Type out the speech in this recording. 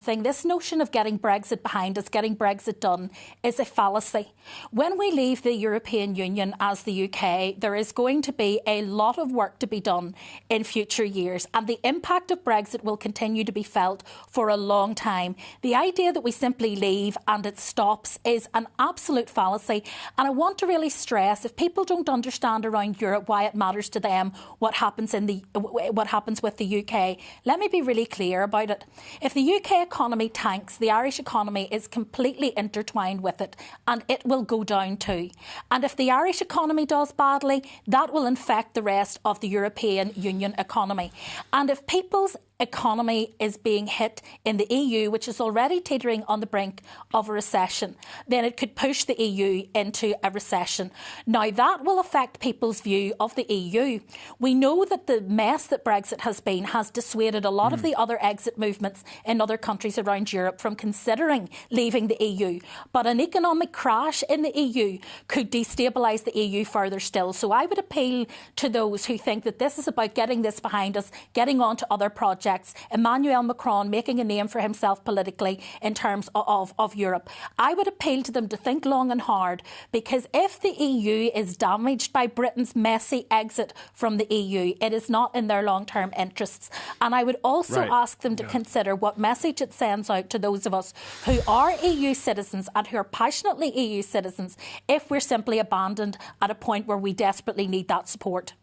thing. This notion of getting Brexit behind us, getting Brexit done, is a fallacy. When we leave the European Union as the UK, there is going to be a lot of work to be done in future years, and the impact of Brexit will continue to be felt for a long time. The idea that we simply leave and it stops is an absolute fallacy, and I want to really stress, if people don't understand around Europe why it matters to them what happens with the UK, let me be really clear about it. If the UK economy tanks, the Irish economy is completely intertwined with it, and it will go down too. And if the Irish economy does badly, that will infect the rest of the European Union economy. And if people's economy is being hit in the EU, which is already teetering on the brink of a recession, then it could push the EU into a recession. Now, that will affect people's view of the EU. We know that the mess that Brexit has been has dissuaded a lot of the other exit movements in other countries around Europe from considering leaving the EU. But an economic crash in the EU could destabilise the EU further still. So I would appeal to those who think that this is about getting this behind us, getting on to other projects. Emmanuel Macron making a name for himself politically in terms of Europe. I would appeal to them to think long and hard, because if the EU is damaged by Britain's messy exit from the EU, it is not in their long-term interests. And I would also ask them to consider what message it sends out to those of us who are EU citizens and who are passionately EU citizens if we're simply abandoned at a point where we desperately need that support.